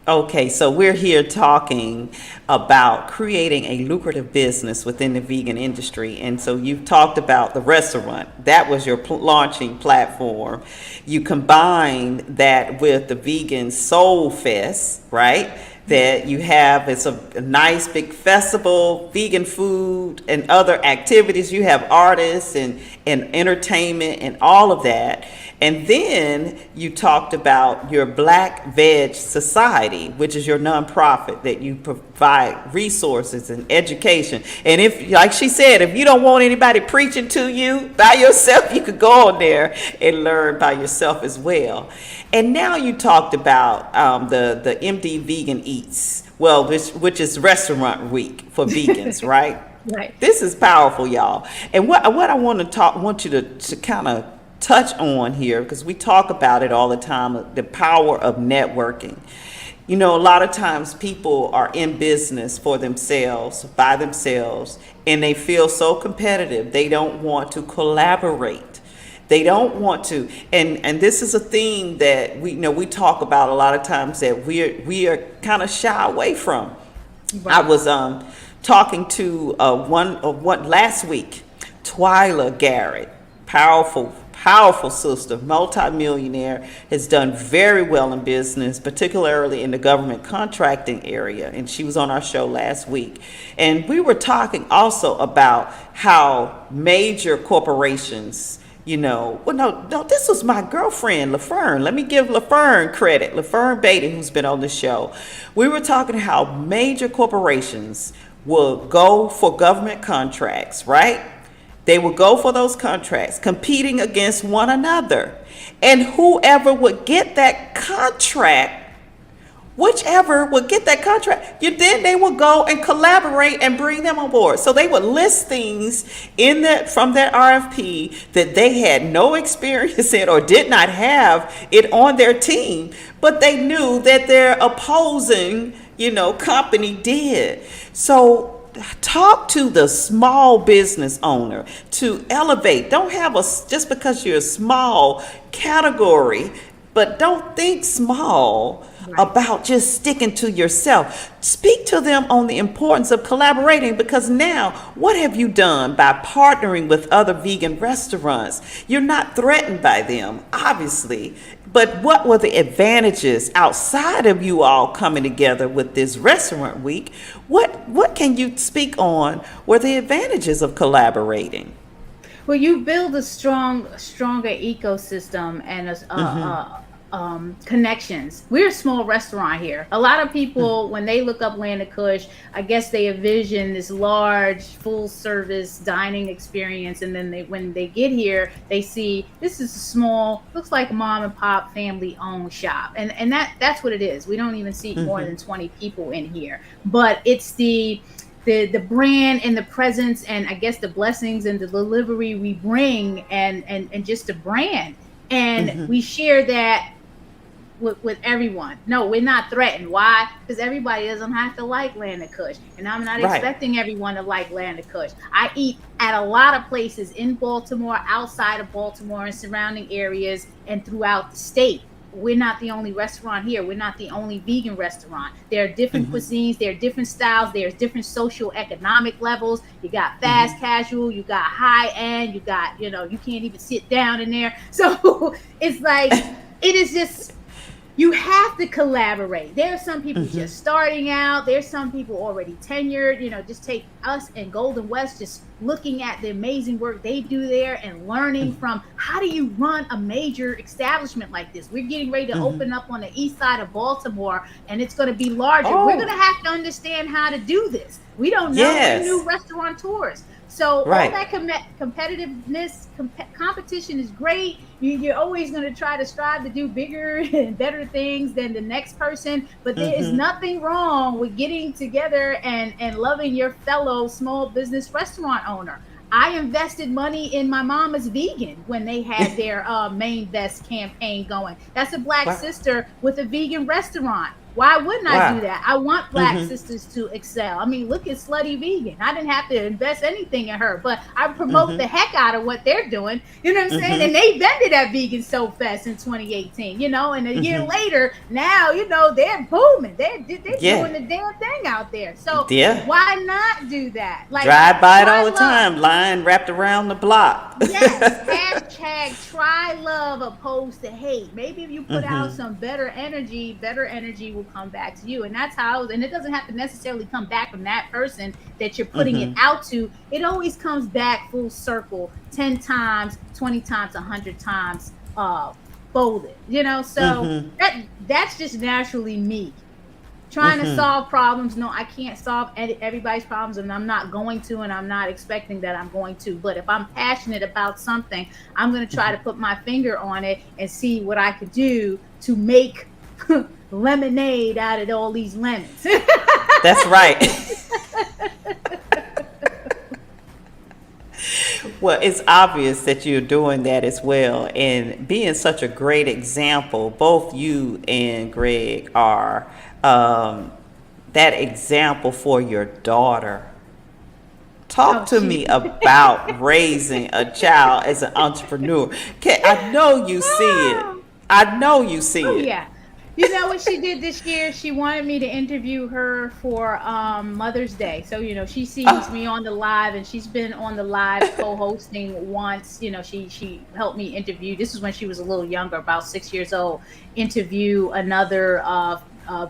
Okay, so we're here talking about creating a lucrative business within the vegan industry. And so you've talked about the restaurant. That was your launching platform. You combined that with the Vegan Soulfest, right? That you have, it's a nice big festival, vegan food and other activities. You have artists and entertainment and all of that. And then you talked about your Black Veg Society, which is your nonprofit that you provide resources and education. And if, like she said, if you don't want anybody preaching to you by yourself, you could go on there and learn by yourself as well. And now you talked about the MD Vegan Eats, well, which is Restaurant Week for vegans, right? Right. This is powerful, y'all. And what I want you to kind of touch on here, because we talk about it all the time, the power of networking. A lot of times people are in business for themselves, by themselves, and they feel so competitive. They don't want to collaborate. They don't want to, and this is a theme that we talk about a lot of times that we are kind of shy away from. Right. I was talking to one last week, Twyla Garrett, powerful sister, multimillionaire, has done very well in business, particularly in the government contracting area. And she was on our show last week. And we were talking also about how major corporations, this was my girlfriend, LaFern. Let me give LaFern credit. LaFern Beatty, who's been on the show. We were talking how major corporations will go for government contracts, right? They would go for those contracts, competing against one another. And whoever would get that contract, then they would go and collaborate and bring them on board. So they would list things from that RFP that they had no experience in or did not have it on their team, but they knew that their opposing, company did. So talk to the small business owner to elevate. Don't have just because you're a small category, but don't think small about just sticking to yourself. Speak to them on the importance of collaborating, because now what have you done by partnering with other vegan restaurants? You're not threatened by them, obviously, but what were the advantages outside of you all coming together with this restaurant week? What can you speak on were the advantages of collaborating? Well, you build a stronger ecosystem and connections. We're a small restaurant here. A lot of people, when they look up Land of Kush, I guess they envision this large, full service dining experience. And then when they get here, they see this is a small, looks like a mom and pop family owned shop. And that's what it is. We don't even see more than 20 people in here, but it's the brand and the presence, and I guess the blessings and the delivery we bring, and just the brand. And we share that with everyone. No, we're not threatened. Why? Because everybody doesn't have to like Land of Kush, and I'm not expecting everyone to like Land of Kush. I eat at a lot of places in Baltimore, outside of Baltimore, and surrounding areas, and throughout the state. We're not the only restaurant here. We're not the only vegan restaurant. There are different cuisines. There are different styles. There's different social economic levels. You got fast casual. You got high end. You got, you can't even sit down in there. So it's like, it is just, you have to collaborate. There are some people just starting out. There's some people already tenured. Just take us and Golden West, just looking at the amazing work they do there and learning from how do you run a major establishment like this. We're getting ready to open up on the east side of Baltimore, and it's going to be larger. We're going to have to understand how to do this. We don't know. We're new restaurateurs. So all that competitiveness, competition is great. You're always going to try to strive to do bigger and better things than the next person. But there is nothing wrong with getting together and loving your fellow small business restaurant owner. I invested money in my Mama's Vegan when they had their Main Best campaign going. That's a Black sister with a vegan restaurant. Why wouldn't I do that? I want Black sisters to excel. I mean, look at Slutty Vegan. I didn't have to invest anything in her, but I promote the heck out of what they're doing. You know what I'm saying? And they vended at Vegan Soulfest in 2018, and a year later, now, they're booming. They're doing the damn thing out there. So why not do that? Like, drive by it all the time, line wrapped around the block. Yes, hashtag try love opposed to hate. Maybe if you put out some better energy will come back to you. And that's how, and it doesn't have to necessarily come back from that person that you're putting it out to. It always comes back full circle, 10 times, 20 times, 100 times folded, so that's just naturally me trying to solve problems. No, I can't solve everybody's problems, and I'm not going to, and I'm not expecting that I'm going to. But if I'm passionate about something, I'm going to try to put my finger on it and see what I could do to make lemonade out of all these lemons. That's right. Well, it's obvious that you're doing that as well, and being such a great example. Both you and Greg are that example for your daughter. Talk to me about raising a child as an entrepreneur. I know you see it. I know you see it. Yeah. You know what she did this year? She wanted me to interview her for Mother's Day. So, she sees me on the live, and she's been on the live co-hosting once. She helped me interview. This is when she was a little younger, about 6 years old, interview another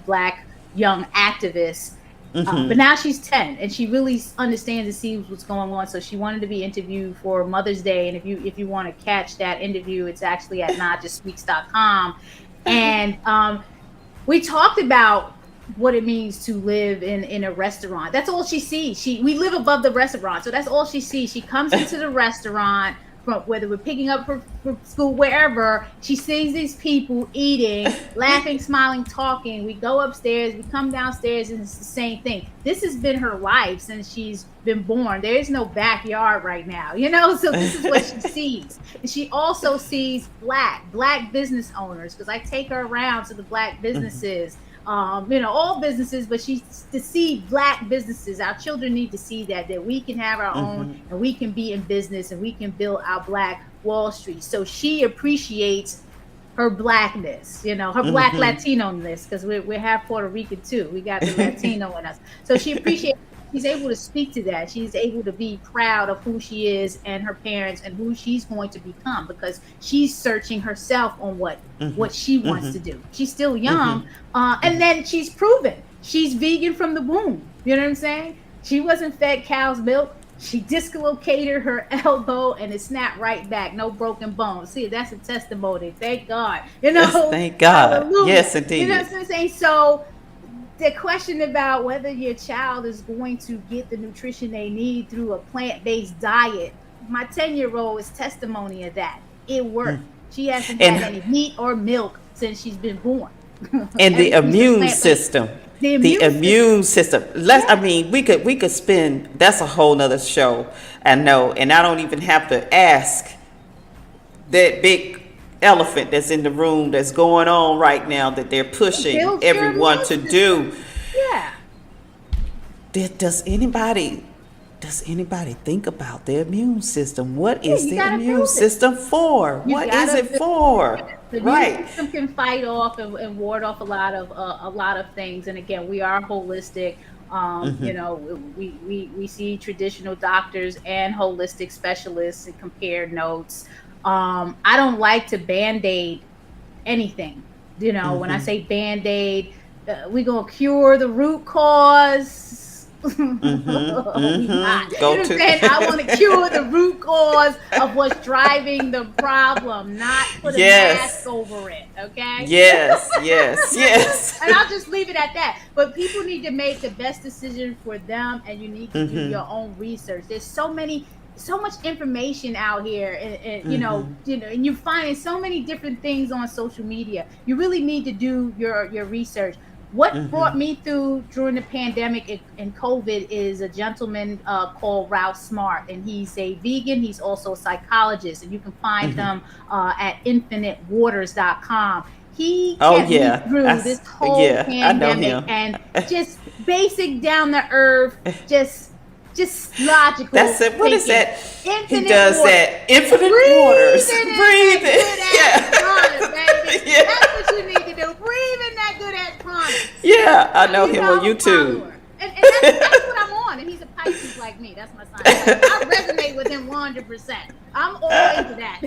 Black young activist. But now she's 10, and she really understands and sees what's going on. So she wanted to be interviewed for Mother's Day. And if you want to catch that interview, it's actually at NaijhaSpeaks.com. And we talked about what it means to live in a restaurant. That's all she sees. We live above the restaurant, so that's all she sees. She comes into the restaurant, from whether we're picking up for school, wherever, she sees these people eating, laughing, smiling, talking. We go upstairs, we come downstairs, and it's the same thing. This has been her life since she's been born. There is no backyard right now, so this is what she sees. And she also sees black business owners, because I take her around to the Black businesses, all businesses, but to see Black businesses. Our children need to see that we can have our own, and we can be in business, and we can build our Black Wall Street. So she appreciates her Blackness, her Black Latino-ness, because we're half Puerto Rican too. We got the Latino in us. So she appreciates. She's able to speak to that. She's able to be proud of who she is and her parents and who she's going to become, because she's searching herself on what she wants to do. She's still young. And then she's proven she's vegan from the womb. You know what I'm saying? She wasn't fed cow's milk. She dislocated her elbow and it snapped right back. No broken bones. See, that's a testimony. Thank God. Yes, thank God. Hallelujah. Yes, You know indeed. what I'm saying? So the question about whether your child is going to get the nutrition they need through a plant-based diet, my 10-year-old is testimony of that. It worked. She hasn't had And any meat or milk since she's been born. and the Everything's been immune plant-based. system. The The immune system. immune system. I Yeah. mean, we could spend, that's a whole nother show. I know, and I don't even have to ask that big elephant that's in the room that's going on right now that they're It pushing builds your everyone immune to system. do. Yeah. Does anybody think about their immune system? What Yeah, is you the gotta immune build it. system for? You What is gotta it build for? it. The immune Right. system can fight off and ward off a lot of things. And again, we are holistic. You know, we see traditional doctors and holistic specialists and compare notes. I don't like to band-aid anything. You know, when I say band-aid, we gonna cure the root cause. We not. You know Go what I'm to saying? I want to cure the root cause of what's driving the problem, not put a mask Yes. over it. Okay. Yes, yes, yes. And I'll just leave it at that. But people need to make the best decision for them, and you need to do your own research. There's so much information out here, and you know, and you're finding so many different things on social media. You really need to do your research. What brought me through during the pandemic and COVID is a gentleman called Ralph Smart, and he's a vegan. He's also a psychologist, and you can find him at infinitewaters.com. He Oh kept me yeah. through this whole Yeah, I know pandemic, him. and just basic down to earth, just logical. That's it. What is thinking. that? He Infinite does waters. that. Infinite waters. Breathe it. Baby. Yeah. That's what you need to do. Breathe in that good ass prana. Yeah, I know him on I'm a YouTube. follower. And that's what I'm on. And he's a Pisces like me. That's my sign. I resonate with him 100%. I'm all into that.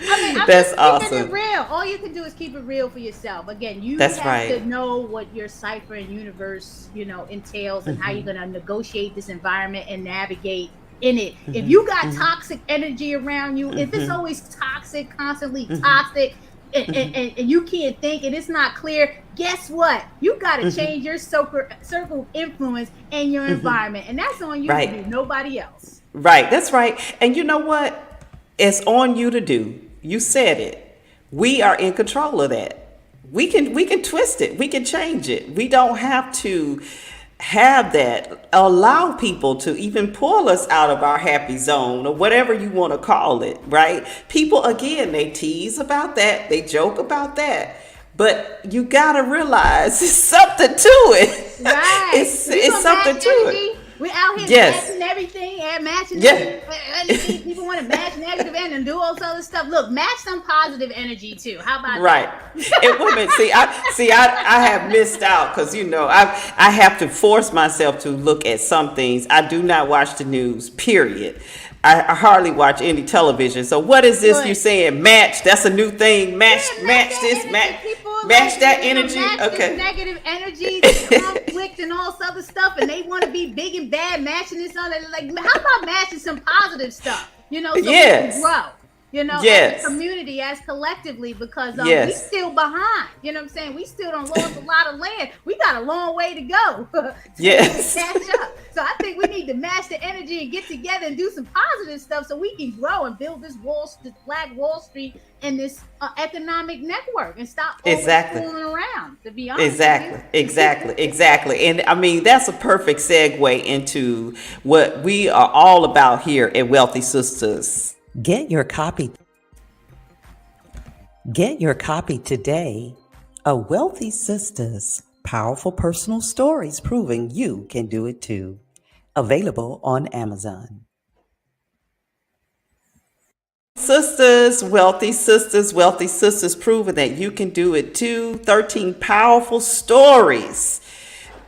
I mean, I'm That's just keeping awesome. it real. All you can do is keep it real for yourself. Again, you That's have right. to know what your cipher and universe, you know, entails, and how you're going to negotiate this environment and navigate in it. If you got toxic energy around you, if it's always toxic, constantly toxic, and you can't think and it's not clear, guess what? You got to change your circle of influence and your environment, and that's on you Right. to do, nobody else. Right, that's right. And you know what? It's on you to do. You said it. We are in control of that. We can twist it. We can change it. We don't have to have that. Allow people to even pull us out of our happy zone or whatever you want to call it, right? People, again, they tease about that. They joke about that. But you got to realize it's something to it. Right. It's something to it. We're out here Yes. matching everything and matching Yeah. energy. People want to match negative energy and do all this other stuff. Look, match some positive energy too. How about Right. that? And women, I have missed out because I have to force myself to look at some things. I do not watch the news. Period. I hardly watch any television. So what is this Good. you saying? Match? That's a new thing. Match that this. energy. Match. People Match like, that you know, energy. match this Okay. negative energy, this conflict, and all this other stuff, and they want to be big and bad, matching this other. Like, how about matching some positive stuff? You know, so we Yes. can grow. You know, Yes. as a community, as collectively, because we Yes. still behind. You know what I'm saying? We still don't lost a lot of land. We got a long way to go to Yes. catch up. So I think we need to match the energy and get together and do some positive stuff so we can grow and build this Black Wall Street and this economic network and stop Exactly. fooling around. To be honest, with you. Exactly. And I mean, that's a perfect segue into what we are all about here at Wealthy Sisters. Get your copy. Get your copy today of Wealthy Sisters, Powerful Personal Stories Proving You Can Do It Too. Available on Amazon. Wealthy sisters proving that you can do it too. 13 powerful stories,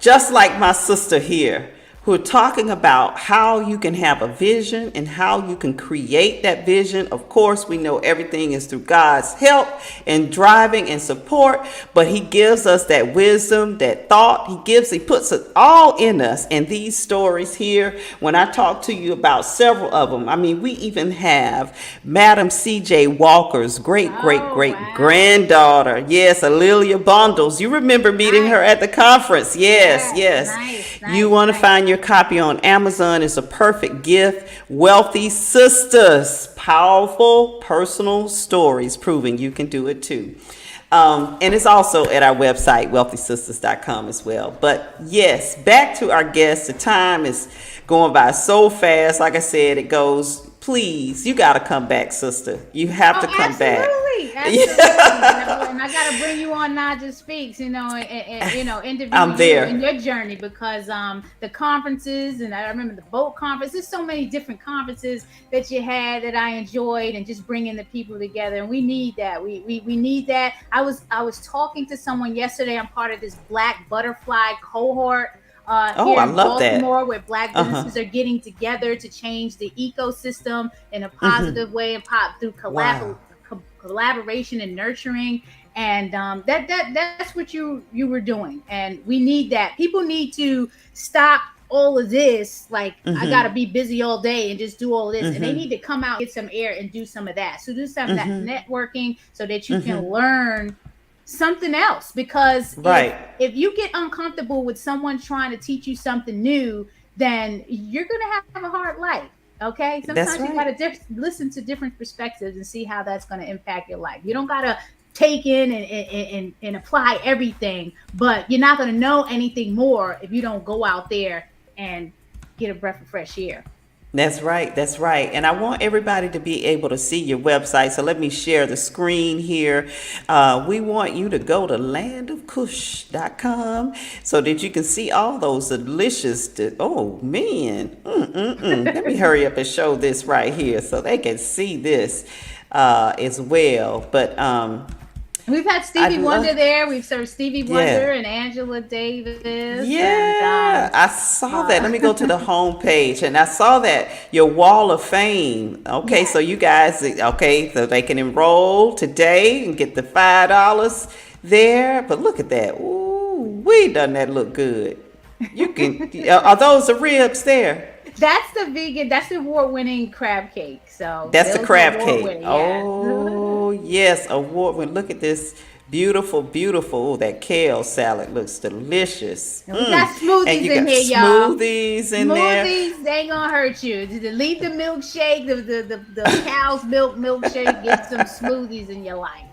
just like my sister here, who are talking about how you can have a vision and how you can create that vision. Of course, we know everything is through God's help and driving and support, but he gives us that wisdom, that thought. He puts it all in us. And these stories here, when I talk to you about several of them, I mean, we even have Madam C.J. Walker's great granddaughter. Yes, Alelia Bundles. You remember meeting her at the conference. Yes. You want to find your copy on Amazon. It's a perfect gift. Wealthy Sisters, powerful personal stories proving you can do it too. And it's also at our website, wealthysisters.com as well. But yes, back to our guests. The time is going by so fast. Like I said, it goes. Please, you got to come back, sister. You have to come back. Absolutely. And I got to bring you on Naijha Speaks, and interview I'm there. You in your journey, because the conferences, and I remember the boat conference. There's so many different conferences that you had that I enjoyed, and just bringing the people together. And we need that. We need that. I was talking to someone yesterday. I'm part of this Black Butterfly cohort. Here in Baltimore, where Black businesses are getting together to change the ecosystem in a positive way, and through collaboration and nurturing. And that's what you were doing. And we need that. People need to stop all of this. Like, I gotta be busy all day and just do all this. And they need to come out, get some air, and do some of that. So do some of that networking, so that you can learn something else. Because if you get uncomfortable with someone trying to teach you something new, then you're gonna have a hard life. Okay, sometimes you gotta listen to different perspectives and see how that's gonna impact your life. You don't gotta take in and apply everything, but you're not gonna know anything more if you don't go out there and get a breath of fresh air. That's right. And I want everybody to be able to see your website. So let me share the screen here. We want you to go to landofkush.com so that you can see all those delicious, oh man. Let me hurry up and show this right here so they can see this as well. But we've had Stevie Wonder there. We've served Stevie Wonder and Angela Davis. Yeah, I saw that. Let me go to the homepage, and I saw that your Wall of Fame. Okay, so you guys, so they can enroll today and get the $5 there. But look at that. Ooh, doesn't that look good? You can. Are those the ribs there? That's the award-winning crab cake. So that's the crab cake. Oh, yes, award-winning. Look at this beautiful. Oh, that kale salad looks delicious. And we got smoothies in here, y'all. Smoothies in there. Smoothies, they ain't gonna hurt you. Leave the milkshake, the cow's milkshake. Get some smoothies in your life.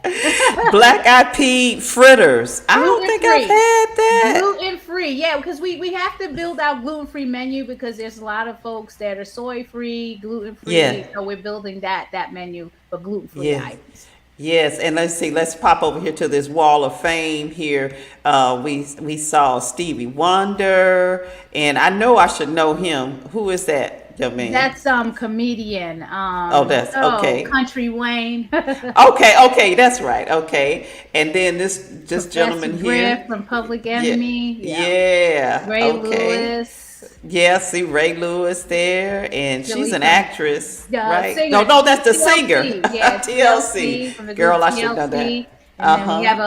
Black-eyed pea fritters. I don't think I've had that. Gluten-free, yeah, because we have to build our gluten-free menu, because there's a lot of folks that are soy-free, gluten-free. Yeah. So we're building that menu for gluten-free items. Yes, and let's pop over here to this Wall of Fame here. We saw Stevie Wonder, and I know I should know him. Who is that young man? That's comedian. That's okay. Country Wayne. okay, that's right. Okay, and then this gentleman here from Public Enemy. Yeah. Ray Lewis. Yeah, see Ray Lewis there, and she's an actress, right? Singer. No, that's the singer. Yeah, TLC. From the Girl, I TLC. should know that. And then we have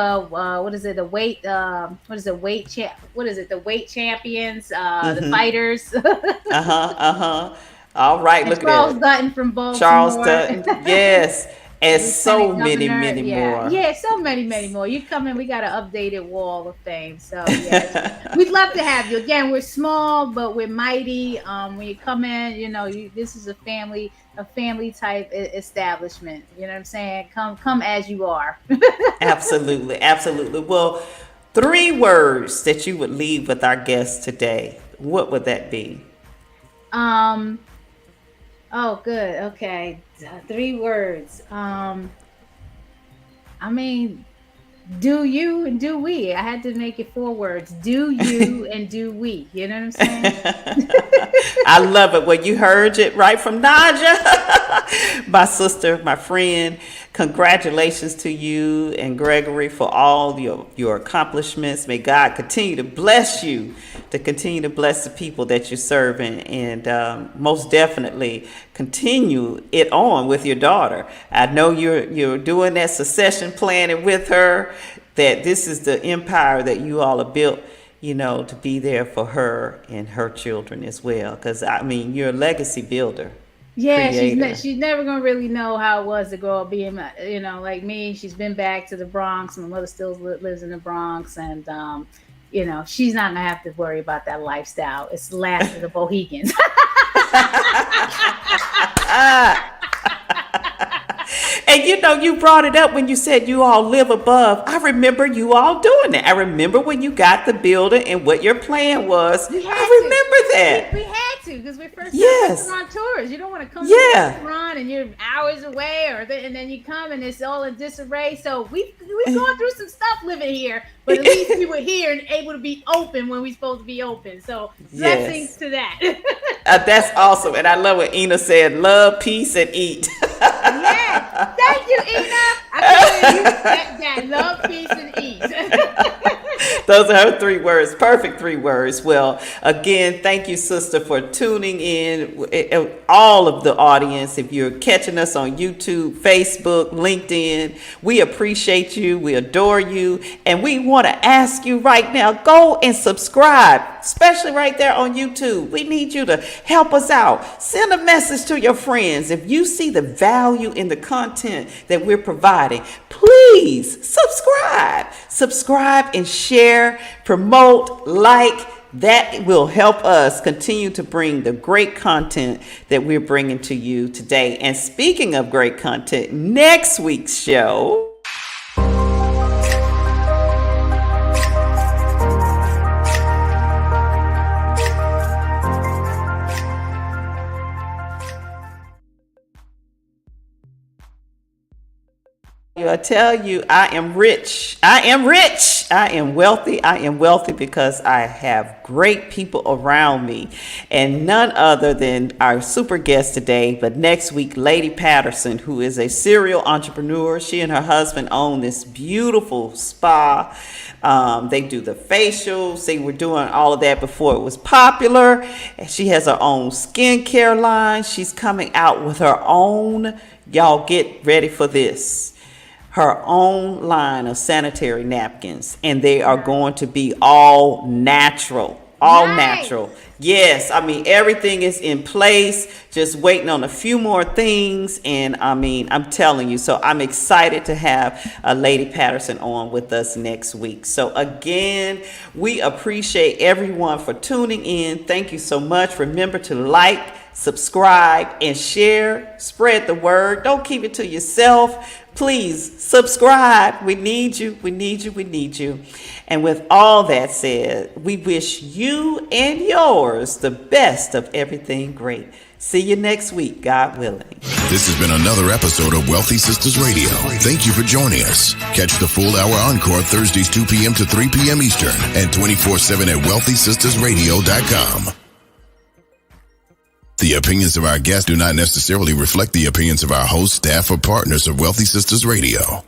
the weight champions, the fighters. All right, and look Charles at that. Dutton from Baltimore. Charles Dutton, yes. And so many more. Yeah, so many more. You come in, we got an updated Wall of Fame. So yes, we'd love to have you. Again, we're small, but we're mighty. When you come in, this is a family type establishment. You know what I'm saying? Come as you are. Absolutely. Well, 3 words that you would leave with our guests today. What would that be? Oh, good. Okay. 3 words. Do you and do we. I had to make it 4 words. Do you and do we. You know what I'm saying? I love it. Well, you heard it right from Naijha, my sister, my friend. Congratulations to you and Gregory for all your accomplishments. May God continue to bless you to continue to bless the people that you're serving, and most definitely continue it on with your daughter. I know you're doing that succession planning with her, that this is the empire that you all have built, to be there for her and her children as well. Because, I mean, you're a legacy builder. Yeah, creator. she's never gonna really know how it was to grow up being, like me. She's been back to the Bronx. My mother still lives in the Bronx, and she's not gonna have to worry about that lifestyle. It's the last of the Mohicans. And you brought it up when you said you all live above. I remember you all doing that. I remember when you got the building and what your plan was. I remember that. We had to, because we first Yes. on tours. You don't want to come to a restaurant and you're hours away, and then you come and it's all in disarray. So we've gone through some stuff living here, but at least we were here and able to be open when we're supposed to be open. So blessings to that. That's awesome. And I love what Ina said, love, peace, and eat. Yeah. Thank you, Ina. I can use that. Love, peace, and eat. Those are her 3 words. Perfect 3 words. Well, again, thank you, sister, for tuning in. All of the audience, if you're catching us on YouTube, Facebook, LinkedIn, we appreciate you. We adore you. And we want to ask you right now, go and subscribe, especially right there on YouTube. We need you to help us out. Send a message to your friends. If you see the value in the content that we're providing, please subscribe. Subscribe and share, promote, like. That will help us continue to bring the great content that we're bringing to you today. And speaking of great content, next week's show. I tell you, I am rich. I am rich. I am wealthy. I am wealthy because I have great people around me, and none other than our super guest today. But next week, Lady Patterson, who is a serial entrepreneur. She and her husband own this beautiful spa. They do the facials. They were doing all of that before it was popular. She has her own skincare line. She's coming out with her own, y'all get ready for this, her own line of sanitary napkins, and they are going to be all natural. Natural. Yes, I mean, everything is in place, just waiting on a few more things, and I mean, I'm telling you, so I'm excited to have Lady Patterson on with us next week. So again, we appreciate everyone for tuning in. Thank you so much. Remember to like, subscribe, and share. Spread the word. Don't keep it to yourself. Please subscribe. We need you. We need you. We need you. And with all that said, we wish you and yours the best of everything great. See you next week, God willing. This has been another episode of Wealthy Sistas Radio. Thank you for joining us. Catch the full hour encore Thursdays 2 p.m. to 3 p.m. Eastern and 24/7 at wealthysistasradio.com. The opinions of our guests do not necessarily reflect the opinions of our hosts, staff, or partners of Wealthy Sistas Radio.